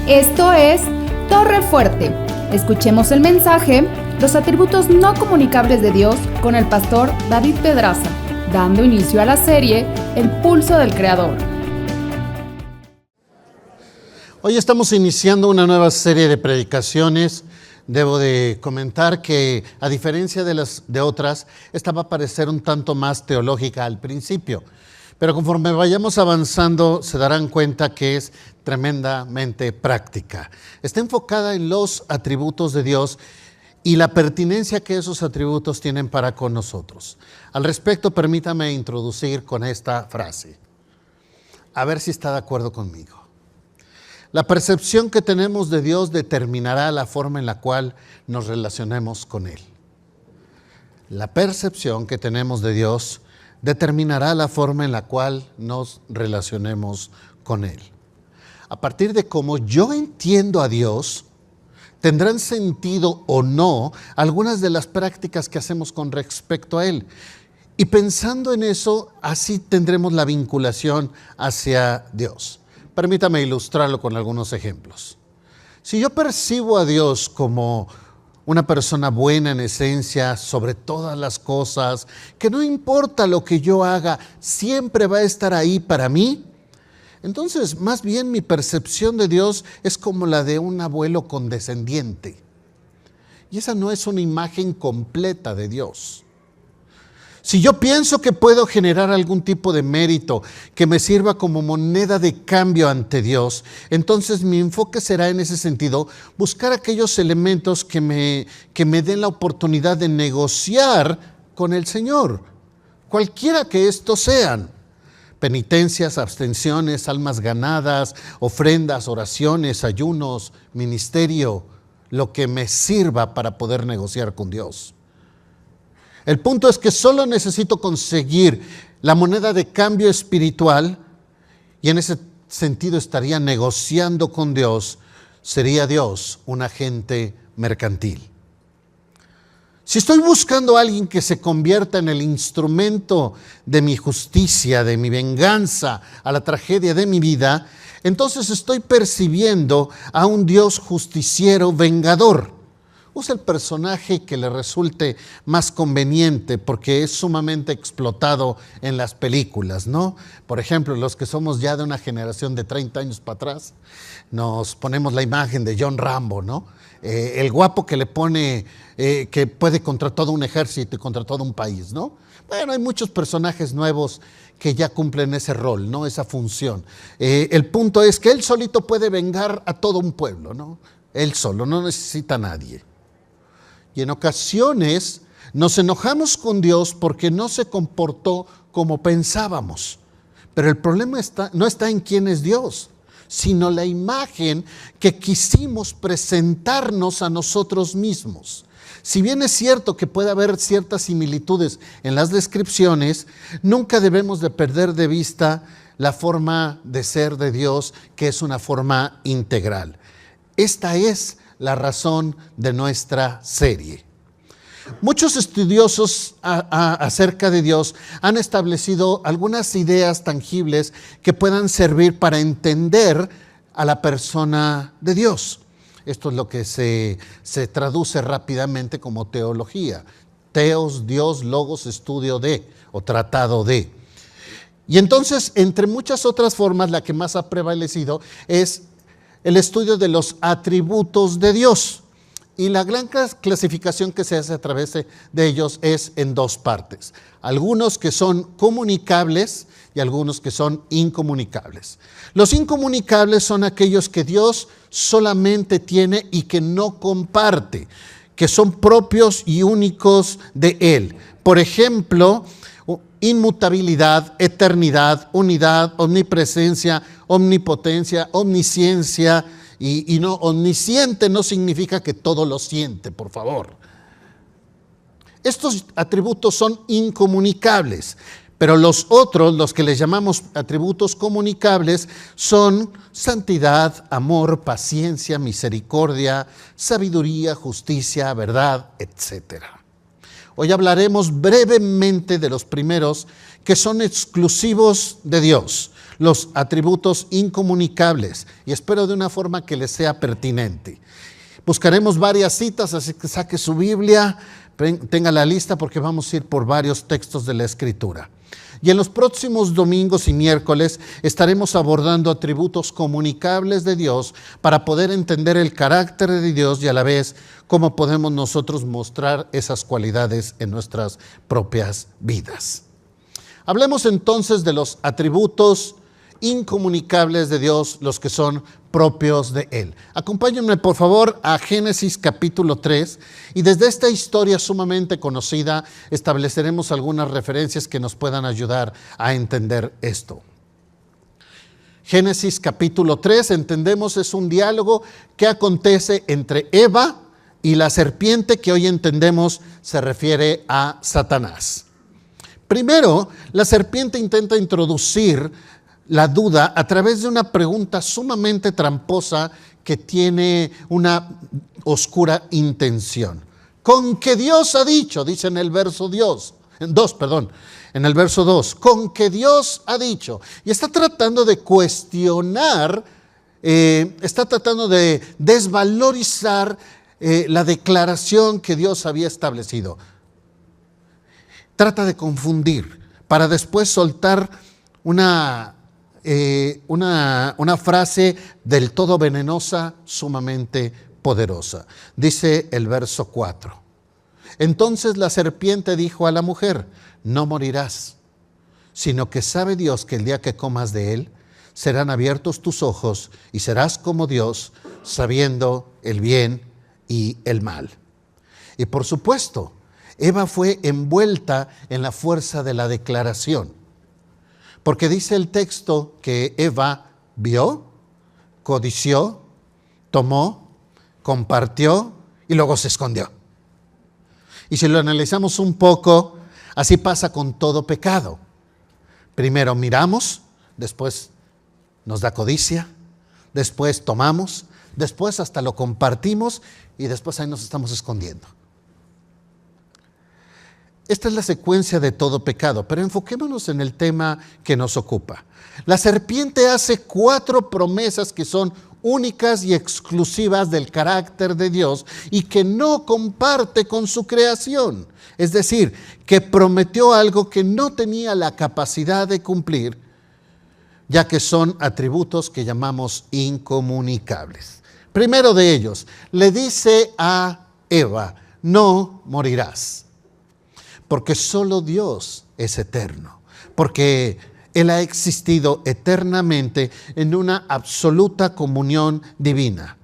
Esto es Torre Fuerte. Escuchemos el mensaje, los atributos no comunicables de Dios, con el pastor David Pedraza, dando inicio a la serie El Pulso del Creador. Hoy estamos iniciando una nueva serie de predicaciones. Debo de comentar que, a diferencia de otras, esta va a parecer un tanto más teológica al principio. Pero conforme vayamos avanzando, se darán cuenta que es tremendamente práctica. Está enfocada en los atributos de Dios y la pertinencia que esos atributos tienen para con nosotros. Al respecto, permítame introducir con esta frase. A ver si está de acuerdo conmigo. La percepción que tenemos de Dios determinará la forma en la cual nos relacionemos con Él. La percepción que tenemos de Dios determinará la forma en la cual nos relacionemos con Él. A partir de cómo yo entiendo a Dios, tendrán sentido o no algunas de las prácticas que hacemos con respecto a Él. Y pensando en eso, así tendremos la vinculación hacia Dios. Permítame ilustrarlo con algunos ejemplos. Si yo percibo a Dios como una persona buena en esencia, sobre todas las cosas, que no importa lo que yo haga, siempre va a estar ahí para mí, entonces más bien mi percepción de Dios es como la de un abuelo condescendiente. Y esa no es una imagen completa de Dios. Si yo pienso que puedo generar algún tipo de mérito que me sirva como moneda de cambio ante Dios, entonces mi enfoque será en ese sentido buscar aquellos elementos que me den la oportunidad de negociar con el Señor, cualquiera que estos sean. Penitencias, abstenciones, almas ganadas, ofrendas, oraciones, ayunos, ministerio, lo que me sirva para poder negociar con Dios. El punto es que solo necesito conseguir la moneda de cambio espiritual y en ese sentido estaría negociando con Dios. Sería Dios un agente mercantil. Si estoy buscando a alguien que se convierta en el instrumento de mi justicia, de mi venganza, a la tragedia de mi vida, entonces estoy percibiendo a un Dios justiciero vengador. Usa el personaje que le resulte más conveniente porque es sumamente explotado en las películas, ¿no? Por ejemplo, los que somos ya de una generación de 30 años para atrás, nos ponemos la imagen de John Rambo, ¿no? El guapo que le pone, que puede contra todo un ejército y contra todo un país, ¿no? Bueno, hay muchos personajes nuevos que ya cumplen ese rol, ¿no? Esa función. El punto es que él solito puede vengar a todo un pueblo, ¿no? Él solo, no necesita a nadie. Y en ocasiones nos enojamos con Dios porque no se comportó como pensábamos. Pero el problema no está en quién es Dios, sino la imagen que quisimos presentarnos a nosotros mismos. Si bien es cierto que puede haber ciertas similitudes en las descripciones, nunca debemos de perder de vista la forma de ser de Dios, que es una forma integral. Esta es la razón de nuestra serie. Muchos estudiosos acerca de Dios han establecido algunas ideas tangibles que puedan servir para entender a la persona de Dios. Esto es lo que se traduce rápidamente como teología. Teos, Dios, logos, estudio de o tratado de. Y entonces, entre muchas otras formas, la que más ha prevalecido es el estudio de los atributos de Dios. Y la gran clasificación que se hace a través de ellos es en dos partes. Algunos que son comunicables y algunos que son incomunicables. Los incomunicables son aquellos que Dios solamente tiene y que no comparte, que son propios y únicos de Él. Por ejemplo, inmutabilidad, eternidad, unidad, omnipresencia, omnipotencia, omnisciencia, y no, omnisciente no significa que todo lo siente, por favor. Estos atributos son incomunicables, pero los otros, los que les llamamos atributos comunicables, son santidad, amor, paciencia, misericordia, sabiduría, justicia, verdad, etc. Hoy hablaremos brevemente de los primeros, que son exclusivos de Dios. los atributos incomunicables, y espero de una forma que les sea pertinente. Buscaremos varias citas, así que saque su Biblia, tenga la lista porque vamos a ir por varios textos de la Escritura. Y en los próximos domingos y miércoles estaremos abordando atributos comunicables de Dios para poder entender el carácter de Dios y a la vez cómo podemos nosotros mostrar esas cualidades en nuestras propias vidas. Hablemos entonces de los atributos incomunicables de Dios, los que son propios de Él. Acompáñenme por favor a Génesis capítulo 3 y desde esta historia sumamente conocida estableceremos algunas referencias que nos puedan ayudar a entender esto. Génesis capítulo 3, entendemos, es un diálogo que acontece entre Eva y la serpiente, que hoy entendemos se refiere a Satanás. Primero, la serpiente intenta introducir la duda a través de una pregunta sumamente tramposa que tiene una oscura intención. Con que Dios ha dicho, dice en el verso 2, en el verso 2, con que Dios ha dicho. Y está tratando de cuestionar, está tratando de desvalorizar la declaración que Dios había establecido. Trata de confundir para después soltar una frase del todo venenosa, sumamente poderosa. Dice el verso 4. Entonces la serpiente dijo a la mujer, no morirás, sino que sabe Dios que el día que comas de él, serán abiertos tus ojos y serás como Dios, sabiendo el bien y el mal. Y por supuesto, Eva fue envuelta en la fuerza de la declaración. Porque dice el texto que Eva vio, codició, tomó, compartió y luego se escondió. Y si lo analizamos un poco, así pasa con todo pecado. Primero miramos, después nos da codicia, después tomamos, después hasta lo compartimos y después ahí nos estamos escondiendo. Esta es la secuencia de todo pecado, pero enfoquémonos en el tema que nos ocupa. La serpiente hace 4 promesas que son únicas y exclusivas del carácter de Dios y que no comparte con su creación. Es decir, que prometió algo que no tenía la capacidad de cumplir, ya que son atributos que llamamos incomunicables. Primero de ellos, le dice a Eva, no morirás. Porque solo Dios es eterno, porque Él ha existido eternamente en una absoluta comunión divina.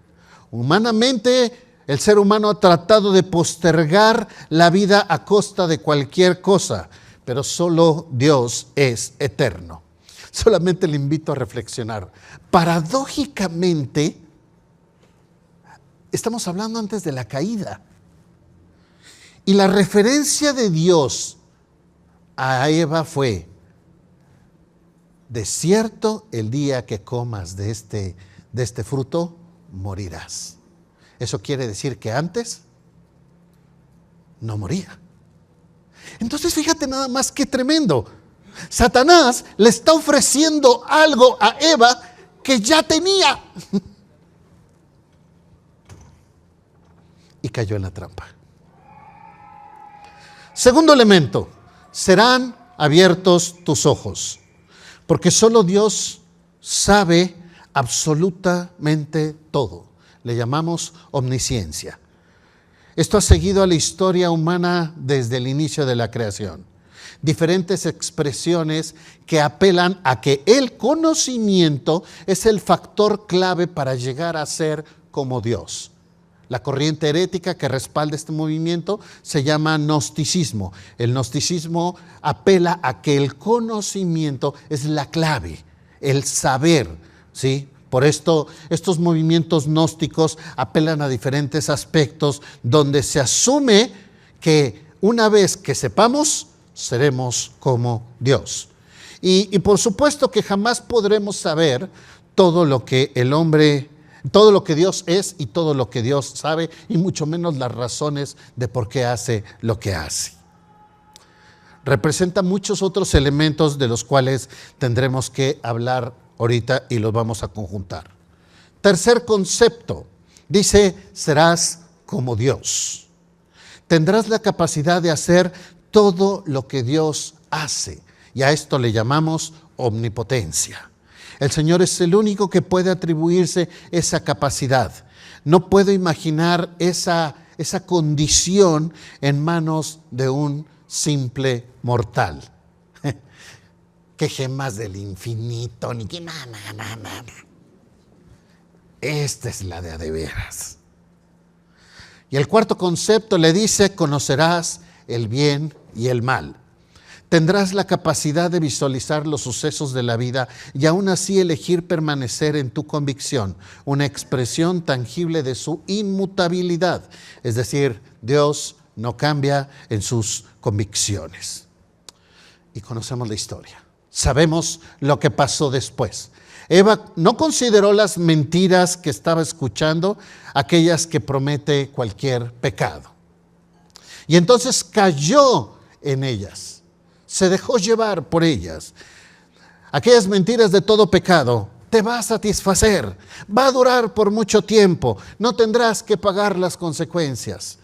Humanamente, el ser humano ha tratado de postergar la vida a costa de cualquier cosa, pero solo Dios es eterno. Solamente le invito a reflexionar. Paradójicamente, estamos hablando antes de la caída. Y la referencia de Dios a Eva fue, de cierto, el día que comas de este fruto, morirás. Eso quiere decir que antes no moría. Entonces fíjate nada más qué tremendo. Satanás le está ofreciendo algo a Eva que ya tenía. Y cayó en la trampa. Segundo elemento, serán abiertos tus ojos, porque solo Dios sabe absolutamente todo. Le llamamos omnisciencia. Esto ha seguido a la historia humana desde el inicio de la creación. Diferentes expresiones que apelan a que el conocimiento es el factor clave para llegar a ser como Dios. La corriente herética que respalda este movimiento se llama gnosticismo. El gnosticismo apela a que el conocimiento es la clave, el saber, ¿sí? Por esto, estos movimientos gnósticos apelan a diferentes aspectos donde se asume que una vez que sepamos, seremos como Dios. Y por supuesto que jamás podremos saber todo lo que todo lo que Dios es y todo lo que Dios sabe, y mucho menos las razones de por qué hace lo que hace. representa muchos otros elementos de los cuales tendremos que hablar ahorita y los vamos a conjuntar. Tercer concepto, dice, serás como Dios. Tendrás la capacidad de hacer todo lo que Dios hace, y a esto le llamamos omnipotencia. El Señor es el único que puede atribuirse esa capacidad. No puedo imaginar esa condición en manos de un simple mortal. Que gemas del infinito, ni que nada. Esta es la de a de veras. Y el cuarto concepto le dice, conocerás el bien y el mal. Tendrás la capacidad de visualizar los sucesos de la vida y aún así elegir permanecer en tu convicción, una expresión tangible de su inmutabilidad. Es decir, Dios no cambia en sus convicciones. Y conocemos la historia. Sabemos lo que pasó después. Eva no consideró las mentiras que estaba escuchando, aquellas que promete cualquier pecado. Y entonces cayó en ellas. Se dejó llevar por ellas. Aquellas mentiras de todo pecado te va a satisfacer, va a durar por mucho tiempo, no tendrás que pagar las consecuencias.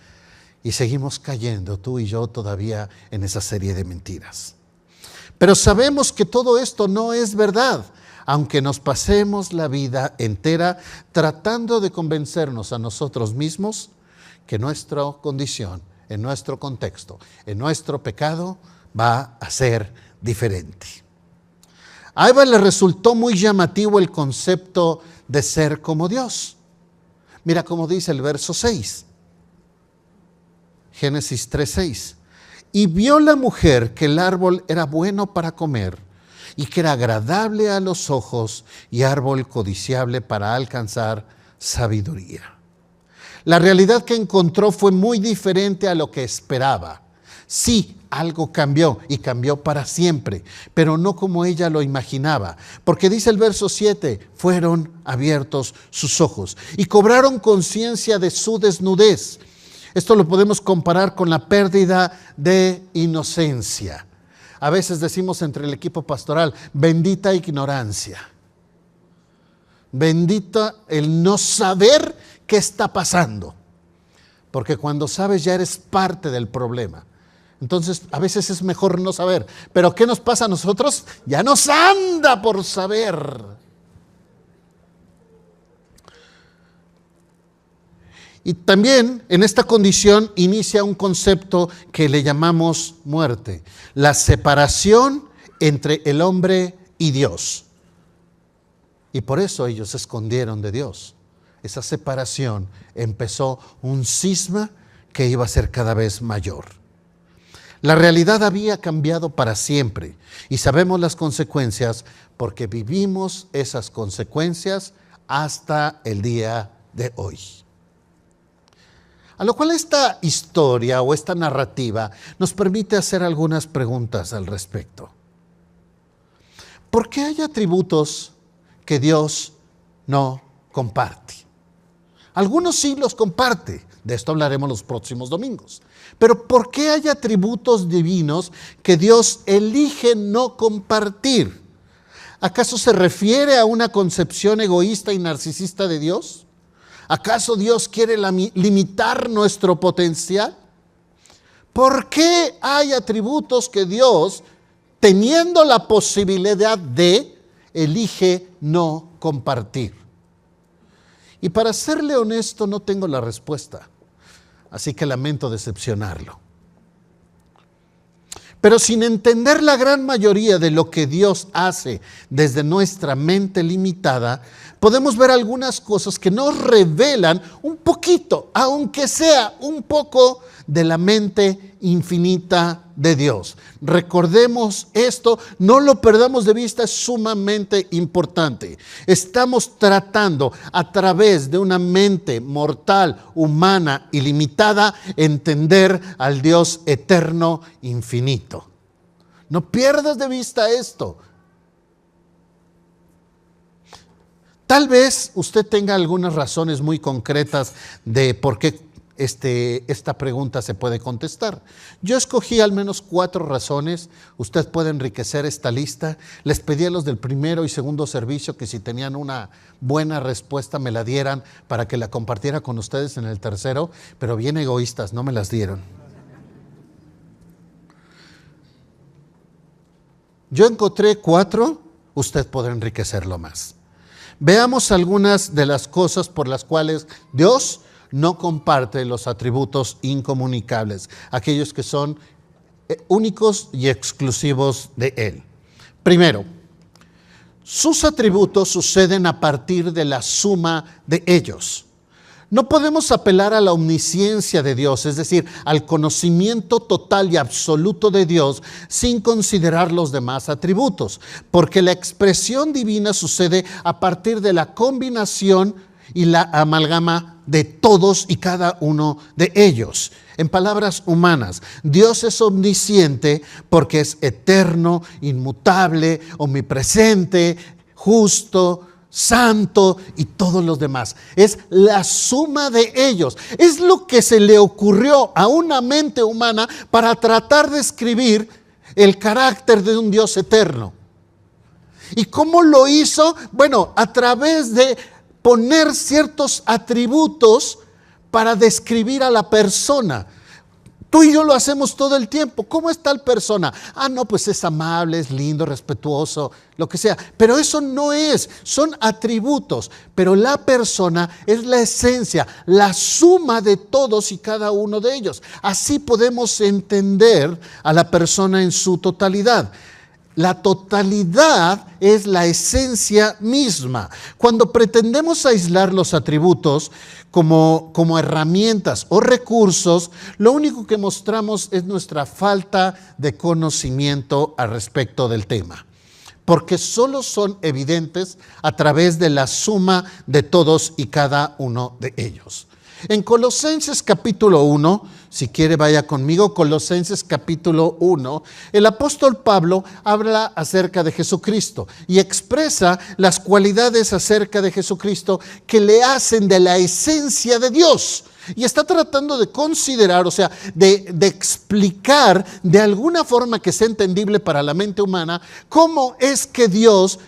Y seguimos cayendo, tú y yo todavía, en esa serie de mentiras. Pero sabemos que todo esto no es verdad, aunque nos pasemos la vida entera tratando de convencernos a nosotros mismos que nuestra condición, en nuestro contexto, en nuestro pecado, va a ser diferente. A Eva le resultó muy llamativo el concepto de ser como Dios. Mira cómo dice el verso 6. Génesis 3:6. Y vio la mujer que el árbol era bueno para comer y que era agradable a los ojos y árbol codiciable para alcanzar sabiduría. La realidad que encontró fue muy diferente a lo que esperaba. Sí, algo cambió y cambió para siempre, pero no como ella lo imaginaba. Porque dice el verso 7, fueron abiertos sus ojos y cobraron conciencia de su desnudez. Esto lo podemos comparar con la pérdida de inocencia. A veces decimos entre el equipo pastoral, bendita ignorancia. Bendita el no saber qué está pasando. Porque cuando sabes ya eres parte del problema. Entonces, a veces es mejor no saber. Pero ¿qué nos pasa a nosotros? Ya nos anda por saber. Y también en esta condición inicia un concepto que le llamamos muerte. La separación entre el hombre y Dios. Y por eso ellos se escondieron de Dios. Esa separación empezó un cisma que iba a ser cada vez mayor. La realidad había cambiado para siempre y sabemos las consecuencias porque vivimos esas consecuencias hasta el día de hoy. A lo cual esta historia o esta narrativa nos permite hacer algunas preguntas al respecto. ¿Por qué hay atributos que Dios no comparte? Algunos sí los comparte, de esto hablaremos los próximos domingos. Pero ¿por qué hay atributos divinos que Dios elige no compartir? ¿Acaso se refiere a una concepción egoísta y narcisista de Dios? ¿Acaso Dios quiere limitar nuestro potencial? ¿Por qué hay atributos que Dios, teniendo la posibilidad de, elige no compartir? Y para serle honesto, no tengo la respuesta. Así que lamento decepcionarlo. Pero sin entender la gran mayoría de lo que Dios hace desde nuestra mente limitada, podemos ver algunas cosas que nos revelan un poquito, aunque sea un poco, de la mente infinita de Dios. Recordemos esto, no lo perdamos de vista, es sumamente importante. Estamos tratando a través de una mente mortal, humana y limitada, entender al Dios eterno, infinito. No pierdas de vista esto. Tal vez usted tenga algunas razones muy concretas de por qué esta pregunta se puede contestar. Yo escogí al menos 4 razones. Usted puede enriquecer esta lista. Les pedí a los del primero y segundo servicio que si tenían una buena respuesta me la dieran para que la compartiera con ustedes en el tercero, pero bien egoístas, no me las dieron. Yo encontré 4, usted podrá enriquecerlo más. Veamos algunas de las cosas por las cuales Dios no comparte los atributos incomunicables, aquellos que son únicos y exclusivos de Él. Primero, sus atributos suceden a partir de la suma de ellos. No podemos apelar a la omnisciencia de Dios, es decir, al conocimiento total y absoluto de Dios sin considerar los demás atributos, porque la expresión divina sucede a partir de la combinación y la amalgama de todos y cada uno de ellos. En palabras humanas, Dios es omnisciente porque es eterno, inmutable, omnipresente, justo, santo y todos los demás. Es la suma de ellos. Es lo que se le ocurrió a una mente humana para tratar de escribir el carácter de un Dios eterno. ¿Y cómo lo hizo? Bueno, a través de poner ciertos atributos para describir a la persona. Tú y yo lo hacemos todo el tiempo. ¿Cómo es tal persona? No, pues es amable, es lindo, respetuoso, lo que sea. Pero eso no es, son atributos. Pero la persona es la esencia, la suma de todos y cada uno de ellos. Así podemos entender a la persona en su totalidad. La totalidad es la esencia misma. Cuando pretendemos aislar los atributos como herramientas o recursos, lo único que mostramos es nuestra falta de conocimiento al respecto del tema. Porque solo son evidentes a través de la suma de todos y cada uno de ellos. En Colosenses capítulo 1, si quiere vaya conmigo, Colosenses capítulo 1, el apóstol Pablo habla acerca de Jesucristo y expresa las cualidades acerca de Jesucristo que le hacen de la esencia de Dios. Y está tratando de considerar, o sea, de explicar de alguna forma que sea entendible para la mente humana, cómo es que Dios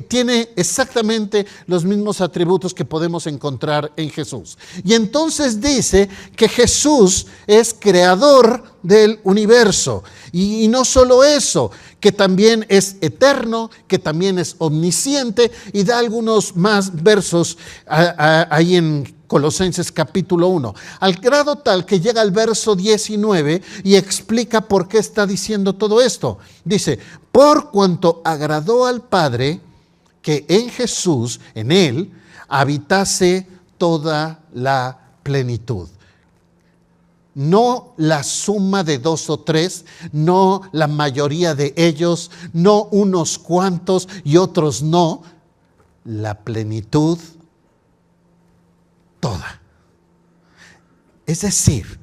tiene exactamente los mismos atributos que podemos encontrar en Jesús. Y entonces dice que Jesús es creador del universo. Y no solo eso, que también es eterno, que también es omnisciente, y da algunos más versos ahí en Colosenses capítulo 1, al grado tal que llega al verso 19 y explica por qué está diciendo todo esto. Dice, por cuanto agradó al Padre que en Jesús, en Él, habitase toda la plenitud. No la suma de 2 o 3, no la mayoría de ellos, no unos cuantos y otros no, la plenitud toda. Es decir,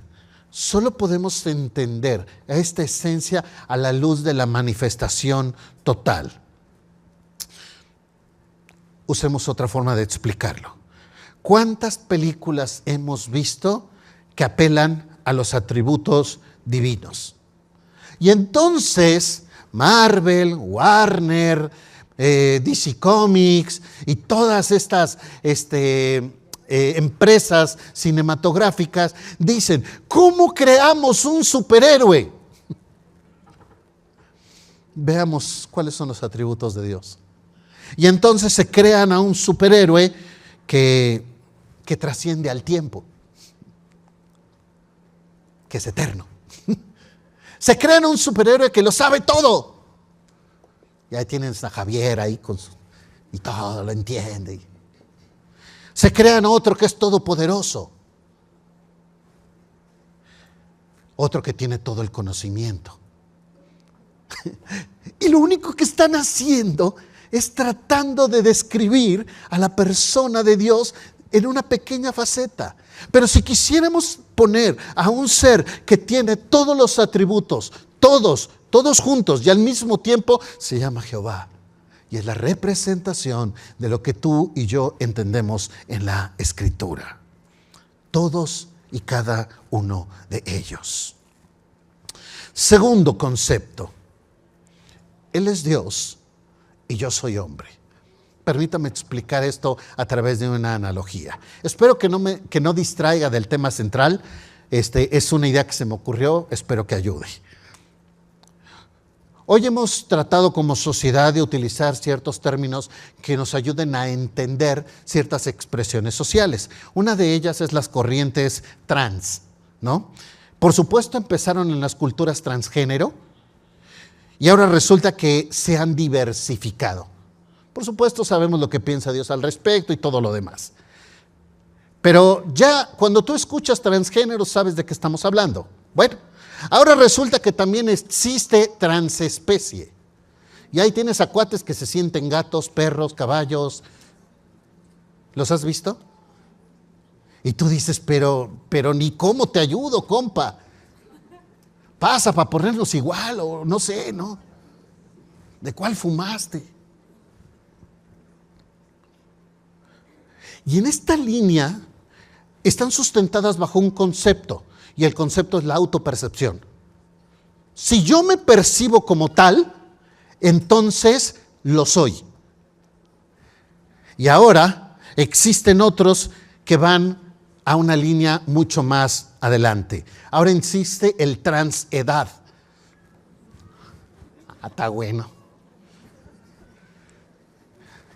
solo podemos entender a esta esencia a la luz de la manifestación total. Usemos otra forma de explicarlo. ¿Cuántas películas hemos visto que apelan a los atributos divinos? Y entonces Marvel, Warner, DC Comics y todas estas empresas cinematográficas dicen, ¿cómo creamos un superhéroe? Veamos cuáles son los atributos de Dios. Y entonces se crean a un superhéroe que trasciende al tiempo, que es eterno. Se crean a un superhéroe que lo sabe todo. Y ahí tienen a Javier ahí y todo lo entiende. Se crean otro que es todopoderoso. Otro que tiene todo el conocimiento. Y lo único que están haciendo es tratando de describir a la persona de Dios en una pequeña faceta. Pero si quisiéramos poner a un ser que tiene todos los atributos, todos juntos y al mismo tiempo, se llama Jehová. Y es la representación de lo que tú y yo entendemos en la Escritura. todos y cada uno de ellos. Segundo concepto, Él es Dios y yo soy hombre. Permítame explicar esto a través de una analogía. Espero que no distraiga del tema central. Es una idea que se me ocurrió, espero que ayude. Hoy hemos tratado como sociedad de utilizar ciertos términos que nos ayuden a entender ciertas expresiones sociales. Una de ellas es las corrientes trans, ¿no? Por supuesto empezaron en las culturas transgénero y ahora resulta que se han diversificado. Por supuesto sabemos lo que piensa Dios al respecto y todo lo demás. Pero ya cuando tú escuchas transgénero sabes de qué estamos hablando. Bueno, ahora resulta que también existe transespecie. Y ahí tienes a cuates que se sienten gatos, perros, caballos. ¿Los has visto? Y tú dices, pero ni cómo te ayudo, compa. Pasa para ponernos igual o no sé, ¿no? ¿De cuál fumaste? Y en esta línea están sustentadas bajo un concepto, y el concepto es la autopercepción. Si yo me percibo como tal, entonces lo soy. Y ahora existen otros que van a una línea mucho más adelante. Ahora existe el transedad. Está bueno.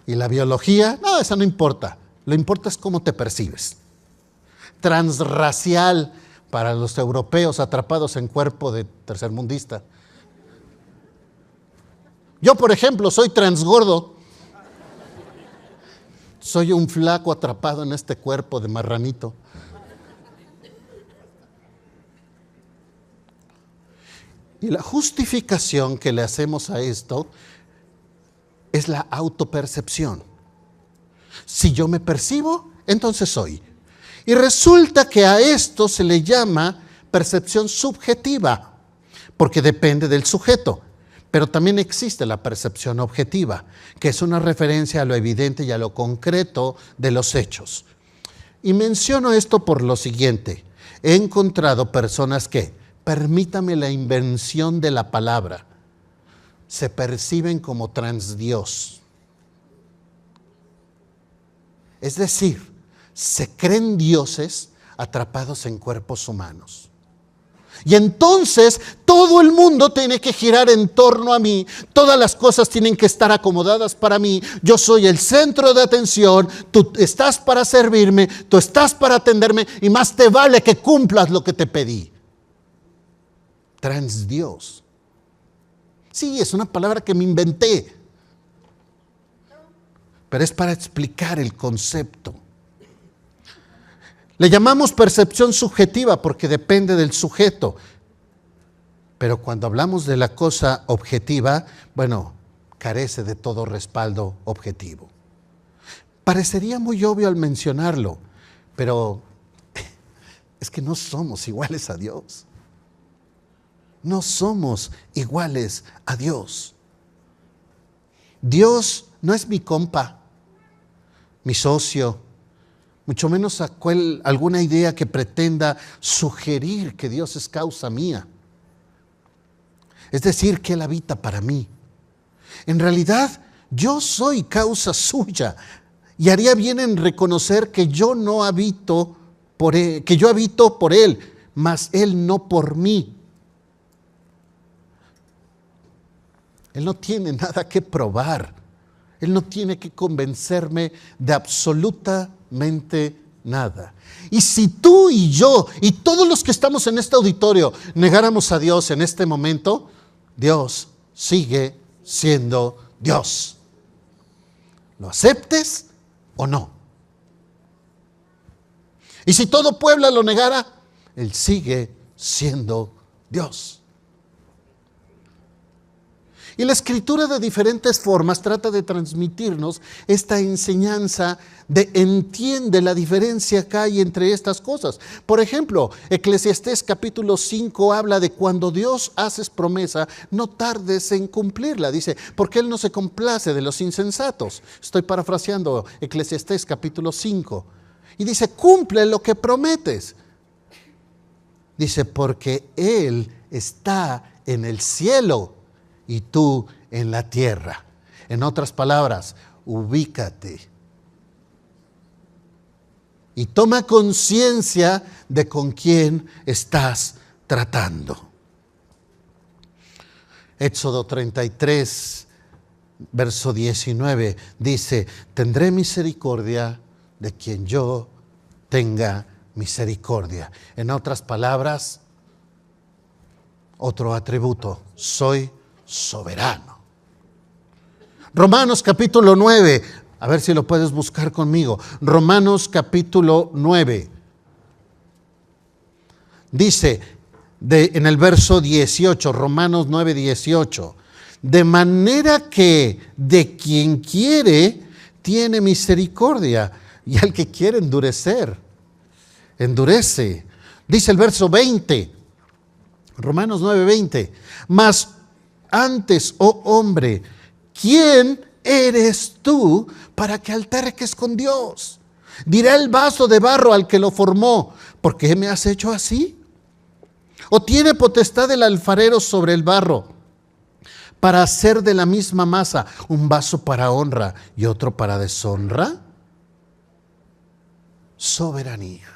Y la biología, no, esa no importa. Lo que importa es cómo te percibes. Transracial para los europeos atrapados en cuerpo de tercermundista. Yo, por ejemplo, soy transgordo. Soy un flaco atrapado en este cuerpo de marranito. Y la justificación que le hacemos a esto es la autopercepción. Si yo me percibo, entonces soy. Y resulta que a esto se le llama percepción subjetiva, porque depende del sujeto. Pero también existe la percepción objetiva, que es una referencia a lo evidente y a lo concreto de los hechos. Y menciono esto por lo siguiente. He encontrado personas que, permítame la invención de la palabra, se perciben como transdios. Es decir, se creen dioses atrapados en cuerpos humanos. Y entonces todo el mundo tiene que girar en torno a mí, todas las cosas tienen que estar acomodadas para mí, yo soy el centro de atención, tú estás para servirme, tú estás para atenderme y más te vale que cumplas lo que te pedí. Transdios. Sí, es una palabra que me inventé, pero es para explicar el concepto. Le llamamos percepción subjetiva porque depende del sujeto. Pero cuando hablamos de la cosa objetiva, bueno, carece de todo respaldo objetivo. Parecería muy obvio al mencionarlo, pero es que no somos iguales a Dios. No somos iguales a Dios. Dios no es mi compa, mi socio, mucho menos alguna idea que pretenda sugerir que Dios es causa mía. Es decir, que Él habita para mí. En realidad, yo soy causa suya y haría bien en reconocer que yo no habito por Él, que yo habito por Él, mas Él no por mí. Él no tiene nada que probar. Él no tiene que convencerme de absolutamente nada. Y si tú y yo y todos los que estamos en este auditorio negáramos a Dios en este momento, Dios sigue siendo Dios. ¿Lo aceptes o no? Y si todo Puebla lo negara, Él sigue siendo Dios. Y la Escritura de diferentes formas trata de transmitirnos esta enseñanza de entiende la diferencia que hay entre estas cosas. Por ejemplo, Eclesiastés capítulo 5 habla de cuando Dios haces promesa, no tardes en cumplirla. Dice, porque Él no se complace de los insensatos. Estoy parafraseando Eclesiastés capítulo 5. Y dice, cumple lo que prometes. Dice, porque Él está en el cielo y tú en la tierra. En otras palabras, ubícate. Y toma conciencia de con quién estás tratando. Éxodo 33, verso 19, dice, tendré misericordia de quien yo tenga misericordia. En otras palabras, otro atributo, soy soberano. Romanos capítulo 9, a ver si lo puedes buscar conmigo. Romanos capítulo 9. Dice en el verso 18, Romanos 9, 18. De manera que de quien quiere, tiene misericordia. Y al que quiere endurecer, endurece. Dice el verso 20, Romanos 9, 20. Mas antes, oh hombre, ¿quién eres tú para que alterques con Dios? Dirá el vaso de barro al que lo formó, ¿por qué me has hecho así? ¿O tiene potestad el alfarero sobre el barro para hacer de la misma masa un vaso para honra y otro para deshonra? Soberanía.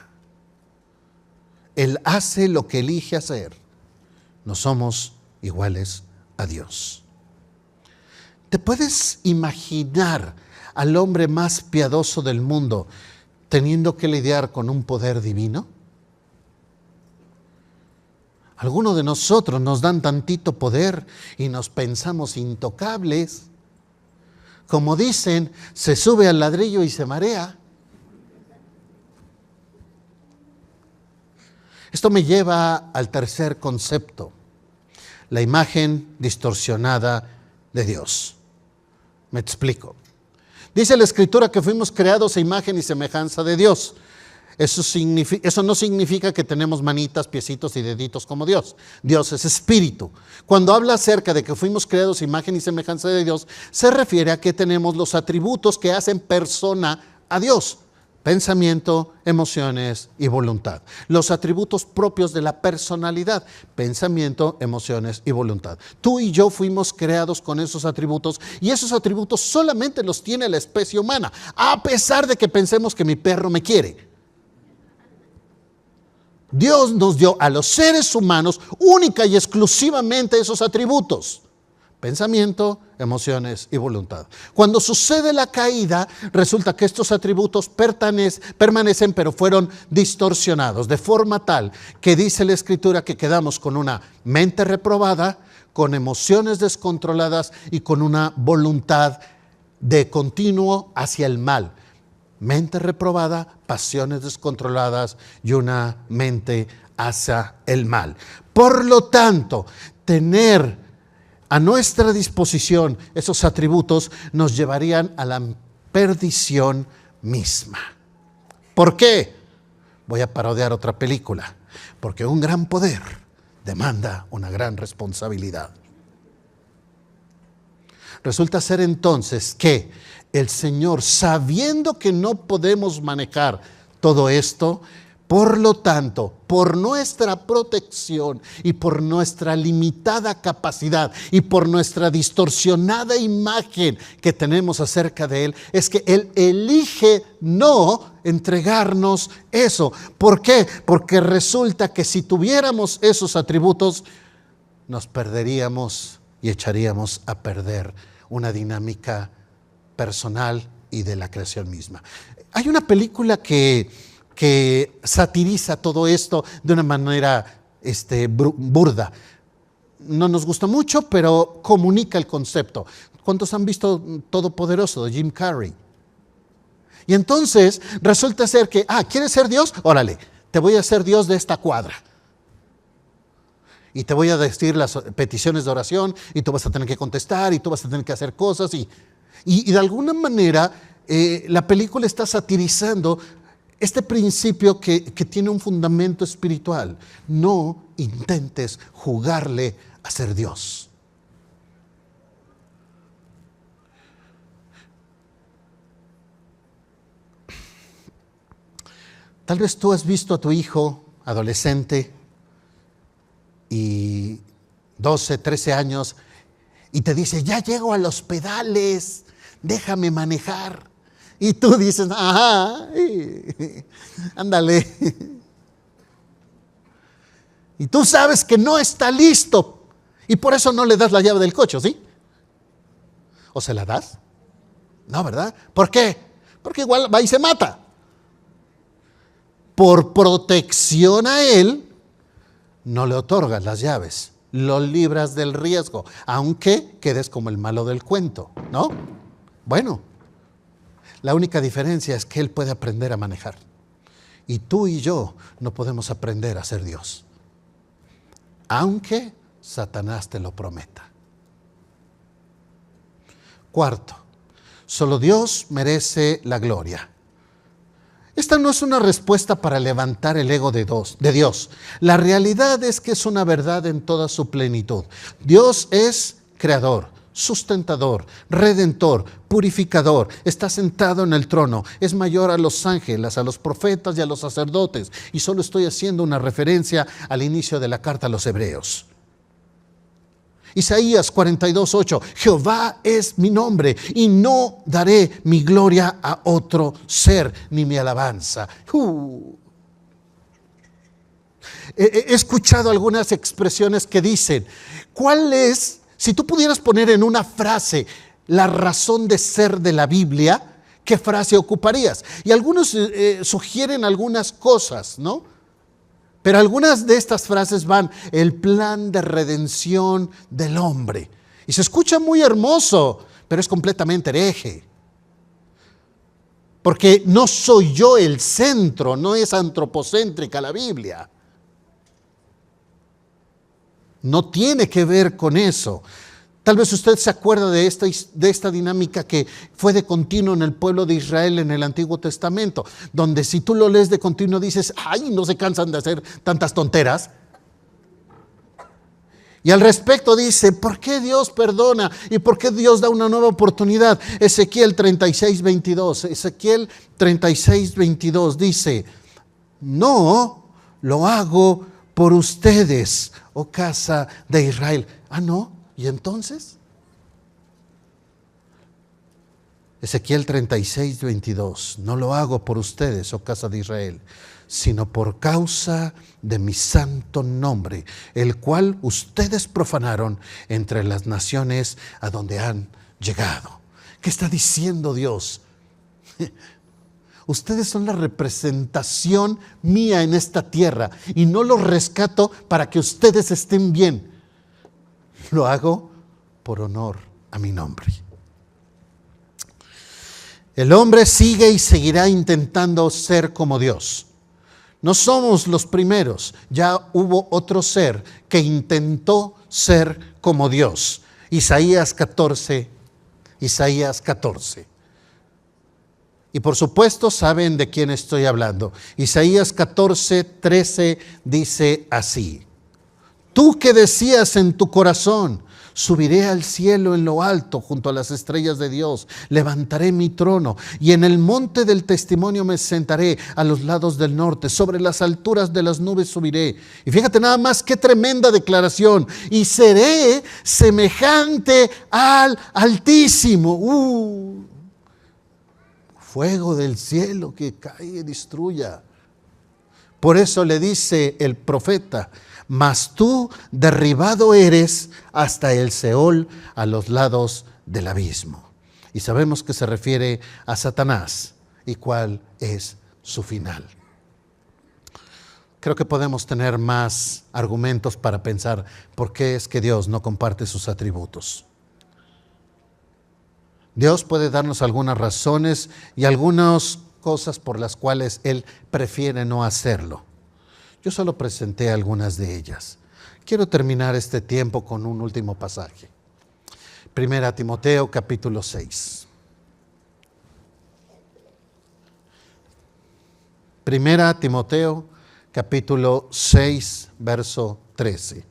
Él hace lo que elige hacer. No somos iguales a Dios. ¿Te puedes imaginar al hombre más piadoso del mundo teniendo que lidiar con un poder divino? Algunos de nosotros nos dan tantito poder y nos pensamos intocables. Como dicen, se sube al ladrillo y se marea. Esto me lleva al tercer concepto, la imagen distorsionada de Dios. Me explico. Dice la Escritura que fuimos creados a imagen y semejanza de Dios. Eso no significa que tenemos manitas, piecitos y deditos como Dios. Dios es espíritu. Cuando habla acerca de que fuimos creados a imagen y semejanza de Dios, se refiere a que tenemos los atributos que hacen persona a Dios. Pensamiento, emociones y voluntad. Los atributos propios de la personalidad. Pensamiento, emociones y voluntad. Tú y yo fuimos creados con esos atributos y esos atributos solamente los tiene la especie humana. A pesar de que pensemos que mi perro me quiere. Dios nos dio a los seres humanos única y exclusivamente esos atributos. Pensamiento, emociones y voluntad. Cuando sucede la caída, resulta que estos atributos permanecen, pero fueron distorsionados, de forma tal que dice la Escritura que quedamos con una mente reprobada, con emociones descontroladas y con una voluntad de continuo hacia el mal. Mente reprobada, pasiones descontroladas y una mente hacia el mal. Por lo tanto, tener a nuestra disposición esos atributos nos llevarían a la perdición misma. ¿Por qué? Voy a parodiar otra película. Porque un gran poder demanda una gran responsabilidad. Resulta ser entonces que el Señor, sabiendo que no podemos manejar todo esto, por lo tanto, por nuestra protección y por nuestra limitada capacidad y por nuestra distorsionada imagen que tenemos acerca de Él, es que Él elige no entregarnos eso. ¿Por qué? Porque resulta que si tuviéramos esos atributos, nos perderíamos y echaríamos a perder una dinámica personal y de la creación misma. Hay una película que satiriza todo esto de una manera burda. No nos gusta mucho, pero comunica el concepto. ¿Cuántos han visto Todopoderoso de Jim Carrey? Y entonces resulta ser que, ¿quieres ser Dios? Órale, te voy a hacer Dios de esta cuadra. Y te voy a decir las peticiones de oración y tú vas a tener que contestar y tú vas a tener que hacer cosas. Y de alguna manera la película está satirizando este principio que tiene un fundamento espiritual. No intentes jugarle a ser Dios. Tal vez tú has visto a tu hijo adolescente y 12, 13 años y te dice, ya llego a los pedales, déjame manejar. Y tú dices, ajá, ándale. Y tú sabes que no está listo y por eso no le das la llave del coche, ¿sí? ¿O se la das? No, ¿verdad? ¿Por qué? Porque igual va y se mata. Por protección a él, no le otorgas las llaves, lo libras del riesgo, aunque quedes como el malo del cuento, ¿no? Bueno, la única diferencia es que él puede aprender a manejar y tú y yo no podemos aprender a ser Dios, aunque Satanás te lo prometa. Cuarto, solo Dios merece la gloria. Esta no es una respuesta para levantar el ego de Dios. La realidad es que es una verdad en toda su plenitud. Dios es creador, sustentador, redentor, purificador. Está sentado en el trono. Es mayor a los ángeles, a los profetas y a los sacerdotes. Y solo estoy haciendo una referencia al inicio de la carta a los Hebreos. Isaías 42:8, Jehová es mi nombre y no daré mi gloria a otro ser ni mi alabanza. He escuchado algunas expresiones que dicen, ¿cuál es, si tú pudieras poner en una frase la razón de ser de la Biblia, qué frase ocuparías? Y algunos sugieren algunas cosas, ¿no? Pero algunas de estas frases van, el plan de redención del hombre. Y se escucha muy hermoso, pero es completamente hereje. Porque no soy yo el centro, no es antropocéntrica la Biblia. No tiene que ver con eso. Tal vez usted se acuerda de esta dinámica que fue de continuo en el pueblo de Israel en el Antiguo Testamento, donde si tú lo lees de continuo dices, ay, no se cansan de hacer tantas tonteras. Y al respecto dice, ¿por qué Dios perdona? ¿Y por qué Dios da una nueva oportunidad? Ezequiel 36:22 dice, no lo hago por ustedes, oh casa de Israel. Ah, no. ¿Y entonces? Ezequiel 36:22, no lo hago por ustedes, oh casa de Israel, sino por causa de mi santo nombre, el cual ustedes profanaron entre las naciones a donde han llegado. ¿Qué está diciendo Dios? Ustedes son la representación mía en esta tierra y no los rescato para que ustedes estén bien. Lo hago por honor a mi nombre. El hombre sigue y seguirá intentando ser como Dios. No somos los primeros. Ya hubo otro ser que intentó ser como Dios. Isaías 14. Y por supuesto saben de quién estoy hablando. Isaías 14:13 dice así. Tú que decías en tu corazón, subiré al cielo en lo alto junto a las estrellas de Dios, levantaré mi trono y en el monte del testimonio me sentaré a los lados del norte, sobre las alturas de las nubes subiré. Y fíjate nada más qué tremenda declaración, y seré semejante al Altísimo. Fuego del cielo que cae y destruya. Por eso le dice el profeta, mas tú derribado eres hasta el Seol, a los lados del abismo. Y sabemos que se refiere a Satanás y cuál es su final. Creo que podemos tener más argumentos para pensar por qué es que Dios no comparte sus atributos. Dios puede darnos algunas razones y algunas cosas por las cuales Él prefiere no hacerlo. Yo solo presenté algunas de ellas. Quiero terminar este tiempo con un último pasaje. 1 Timoteo capítulo 6. 1 Timoteo capítulo 6, verso 13.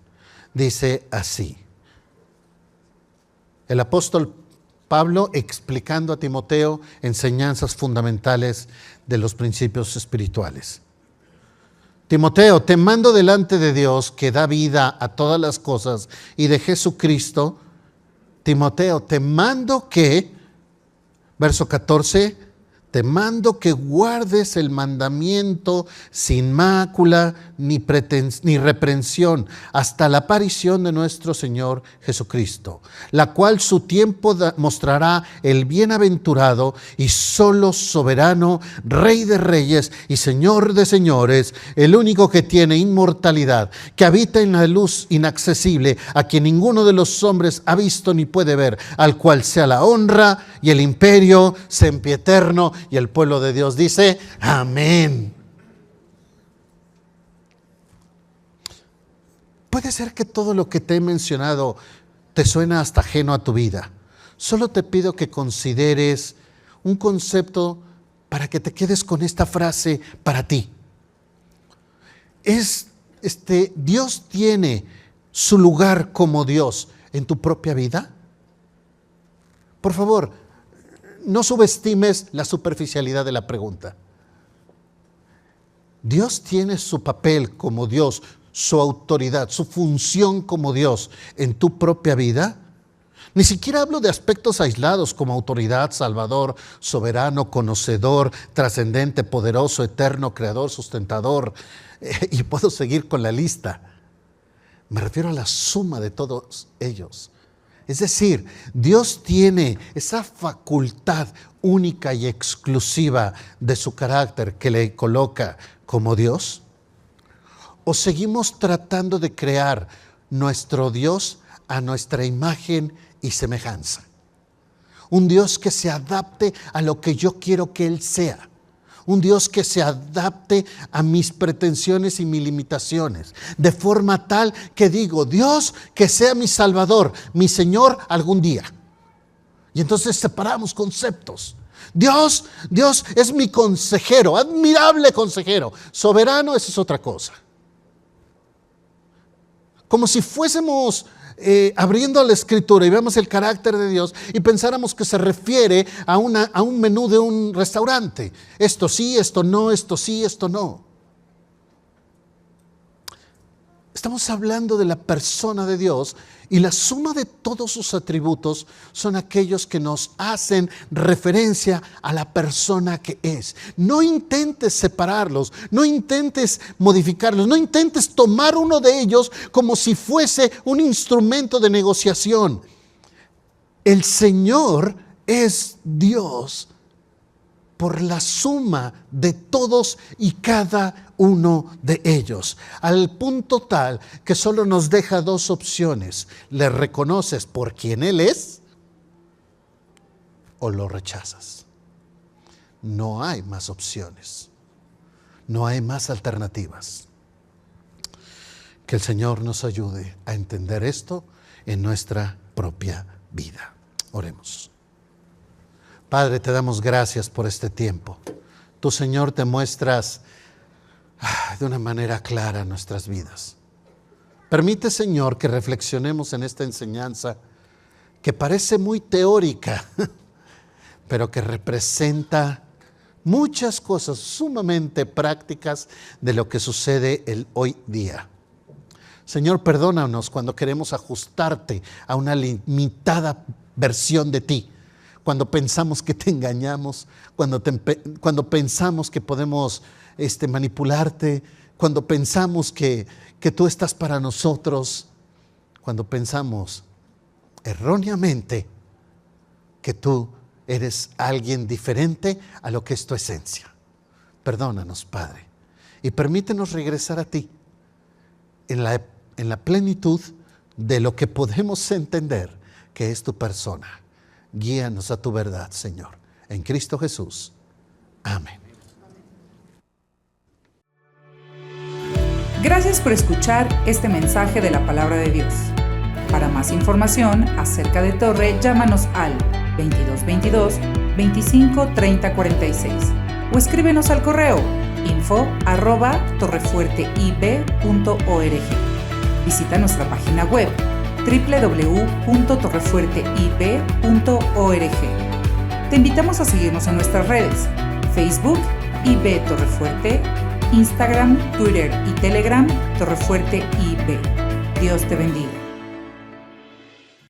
Dice así. El apóstol Pablo explicando a Timoteo enseñanzas fundamentales de los principios espirituales. Timoteo, te mando delante de Dios que da vida a todas las cosas y de Jesucristo. Timoteo, te mando que, verso 14, te mando que guardes el mandamiento sin mácula ni reprensión hasta la aparición de nuestro Señor Jesucristo, la cual su tiempo mostrará el bienaventurado y solo soberano, Rey de reyes y Señor de señores, el único que tiene inmortalidad, que habita en la luz inaccesible, a quien ninguno de los hombres ha visto ni puede ver, al cual sea la honra y el imperio sempiterno. Y el pueblo de Dios dice, amén. Puede ser que todo lo que te he mencionado te suena hasta ajeno a tu vida. Solo te pido que consideres un concepto para que te quedes con esta frase para ti. ¿Dios tiene su lugar como Dios en tu propia vida? Por favor, no subestimes la superficialidad de la pregunta. ¿Dios tiene su papel como Dios, su autoridad, su función como Dios en tu propia vida? Ni siquiera hablo de aspectos aislados como autoridad, salvador, soberano, conocedor, trascendente, poderoso, eterno, creador, sustentador, y puedo seguir con la lista. Me refiero a la suma de todos ellos. Es decir, Dios tiene esa facultad única y exclusiva de su carácter que le coloca como Dios. ¿O seguimos tratando de crear nuestro Dios a nuestra imagen y semejanza? Un Dios que se adapte a lo que yo quiero que Él sea. Un Dios que se adapte a mis pretensiones y mis limitaciones, de forma tal que digo, Dios, que sea mi Salvador, mi Señor algún día. Y entonces separamos conceptos. Dios es mi consejero, admirable consejero. Soberano, eso es otra cosa. Como si fuésemos abriendo la Escritura y vemos el carácter de Dios y pensáramos que se refiere a un menú de un restaurante. Esto sí, esto no, esto sí, esto no. Estamos hablando de la persona de Dios y la suma de todos sus atributos son aquellos que nos hacen referencia a la persona que es. No intentes separarlos, no intentes modificarlos, no intentes tomar uno de ellos como si fuese un instrumento de negociación. El Señor es Dios por la suma de todos y cada uno de ellos, al punto tal que solo nos deja dos opciones: le reconoces por quien Él es o lo rechazas. No hay más opciones, no hay más alternativas. Que el Señor nos ayude a entender esto en nuestra propia vida. Oremos. Padre, te damos gracias por este tiempo. Tú, Señor, te muestras de una manera clara en nuestras vidas. Permite, Señor, que reflexionemos en esta enseñanza que parece muy teórica, pero que representa muchas cosas sumamente prácticas de lo que sucede el hoy día. Señor, perdónanos cuando queremos ajustarte a una limitada versión de ti. Cuando pensamos que te engañamos, cuando pensamos que podemos manipularte, cuando pensamos que tú estás para nosotros, cuando pensamos erróneamente que tú eres alguien diferente a lo que es tu esencia. Perdónanos, Padre, y permítenos regresar a ti en la plenitud de lo que podemos entender que es tu persona. Guíanos a tu verdad, Señor. En Cristo Jesús. Amén. Gracias por escuchar este mensaje de la Palabra de Dios. Para más información acerca de Torre, llámanos al 2222-253046 o escríbenos al correo info@torrefuerteib.org. Visita nuestra página web www.torrefuerteib.org. Te invitamos a seguirnos en nuestras redes: Facebook IB Torrefuerte, Instagram, Twitter y Telegram, Torrefuerte IB. Dios te bendiga.